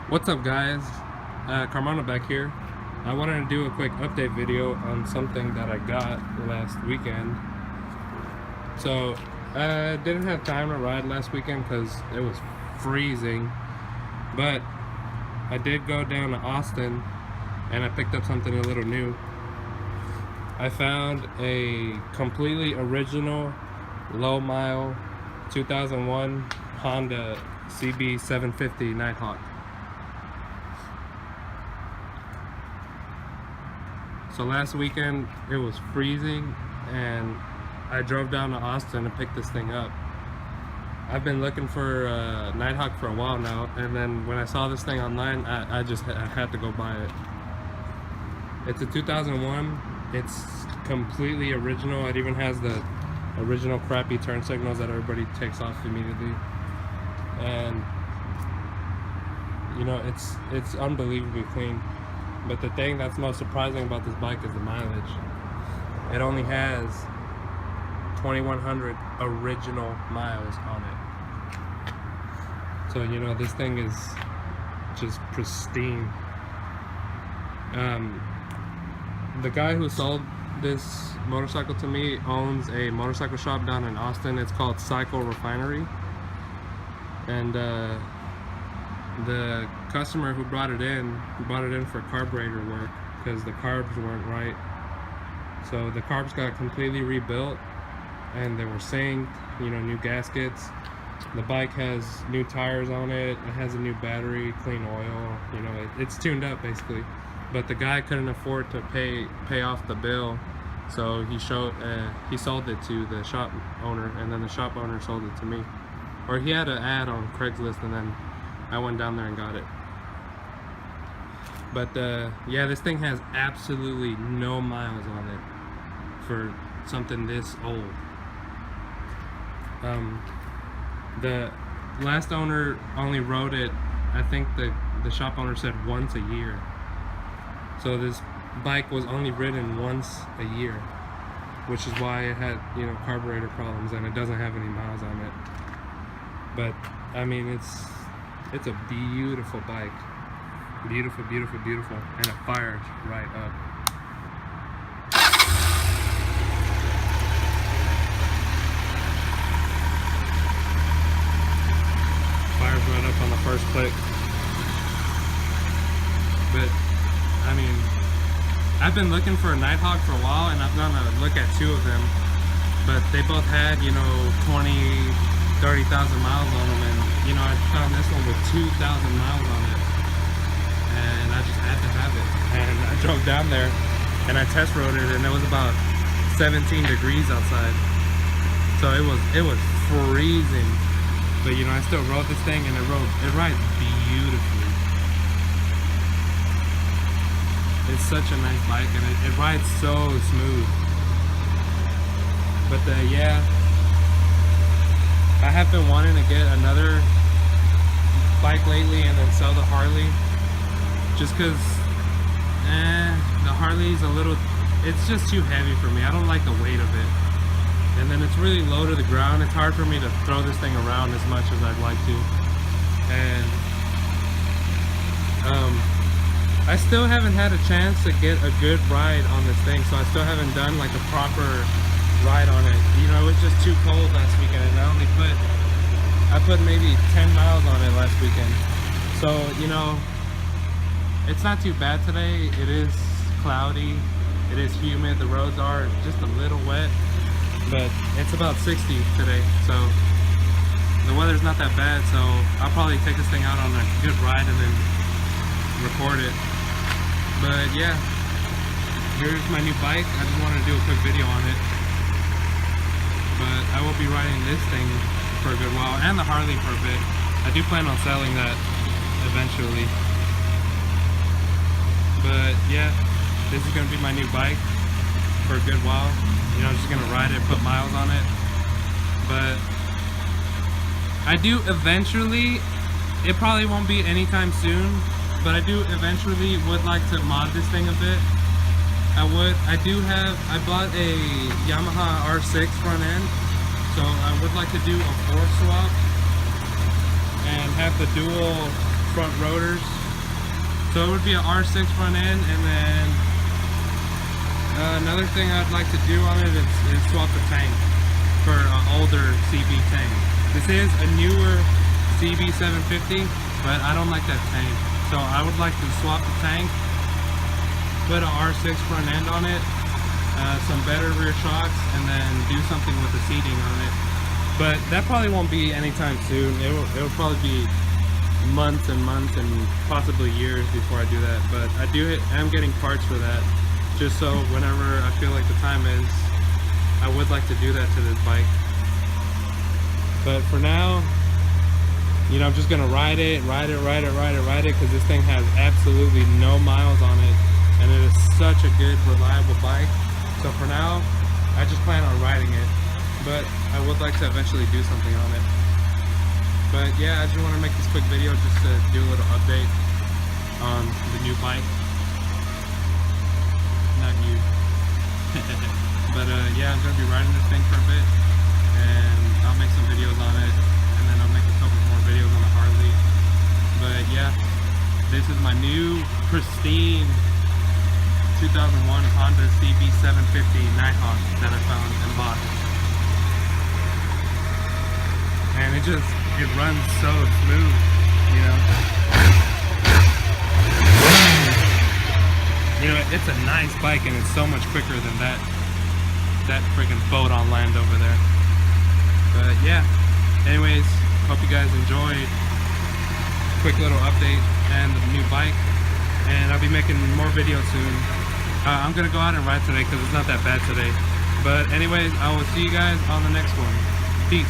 What's up, guys? Carmona back here. I wanted to do a quick update video on something that I got last weekend. So I didn't have time to ride last weekend because it was freezing, but I did go down to Austin and I picked up something a little new. I found a completely original low mile 2001 Honda cb750 Nighthawk. So last weekend it was freezing and I drove down to Austin to pick this thing up. I've been looking for a Nighthawk for a while now, and then when I saw this thing online, I had to go buy it. It's a 2001. It's completely original. It even has the original crappy turn signals that everybody takes off immediately. And you know, it's unbelievably clean. But the thing that's most surprising about this bike is the mileage. It only has 2,100 original miles on it. So, you know, this thing is just pristine. The guy who sold this motorcycle to me owns a motorcycle shop down in Austin. It's called Cycle Refinery. And the customer who brought it in for carburetor work because the carbs weren't right. So the carbs got completely rebuilt and they were synced, you know, new gaskets. The bike has new tires on it. It has a new battery, clean oil, you know, it's tuned up basically. But the guy couldn't afford to pay off the bill, so he sold it to the shop owner, and then the shop owner sold it to me. Or he had an ad on Craigslist, and then I went down there and got it. But yeah, this thing has absolutely no miles on it for something this old. The last owner only rode it, I think the shop owner said once a year. So this bike was only ridden once a year, which is why it had, you know, carburetor problems, and it doesn't have any miles on it. But I mean, it's a beautiful bike. Beautiful, beautiful, beautiful. And it fires right up. Fires right up on the first click. But, I mean, I've been looking for a Nighthawk for a while, and I've gone to look at two of them. But they both had, you know, 30,000 miles on them, and you know, I found this one with 2,000 miles on it, and I just had to have it. And I drove down there and I test rode it, and it was about 17 degrees outside, so it was freezing. But you know, I still rode this thing, and it rides beautifully. It's such a nice bike, and it rides so smooth. But yeah, I have been wanting to get another bike lately and then sell the Harley, just because the Harley's it's just too heavy for me. I don't like the weight of it, and then it's really low to the ground. It's hard for me to throw this thing around as much as I'd like to. And I still haven't had a chance to get a good ride on this thing, so I still haven't done like a proper ride on it. You know, it was just too cold last weekend, and I put maybe 10 miles on it last weekend. So, you know, it's not too bad today. It is cloudy, it is humid, the roads are just a little wet, but it's about 60 today, so the weather's not that bad. So I'll probably take this thing out on a good ride and then record it. But yeah, here's my new bike. I just wanted to do a quick video on it. But I will be riding this thing for a good while, and the Harley for a bit. I do plan on selling that eventually. But yeah, this is gonna be my new bike for a good while. You know, I'm just gonna ride it, put miles on it. But I do eventually, it probably won't be anytime soon, but I do eventually would like to mod this thing a bit. I bought a Yamaha R6 front end, so I would like to do a 4 swap and have the dual front rotors. So it would be an R6 front end, and then another thing I'd like to do on it is swap the tank for an older CB tank. This is a newer cb750, but I don't like that tank. So I would like to swap the tank, put an R6 front end on it, some better rear shocks, and then do something with the seating on it. But that probably won't be anytime soon. It'll probably be months and months and possibly years before I do that. But I'm getting parts for that, just so whenever I feel like the time is, I would like to do that to this bike. But for now, you know, I'm just gonna ride it, because this thing has absolutely no miles on it, and it is such a good, reliable bike. So for now, I just plan on riding it, but I would like to eventually do something on it. But yeah, I just want to make this quick video just to do a little update on the new bike. Not you. But yeah, I'm going to be riding this thing for a bit, and I'll make some videos on it, and then I'll make a couple more videos on the Harley. But yeah, this is my new pristine 2001 Honda cb750 Nighthawk that I found and bought. And it runs so smooth, you know. You know, it's a nice bike, and it's so much quicker than that freaking boat on land over there. But yeah, anyways, hope you guys enjoyed. Quick little update and the new bike, and I'll be making more videos soon. I'm gonna go out and ride today because it's not that bad today. But anyways, I will see you guys on the next one. Peace.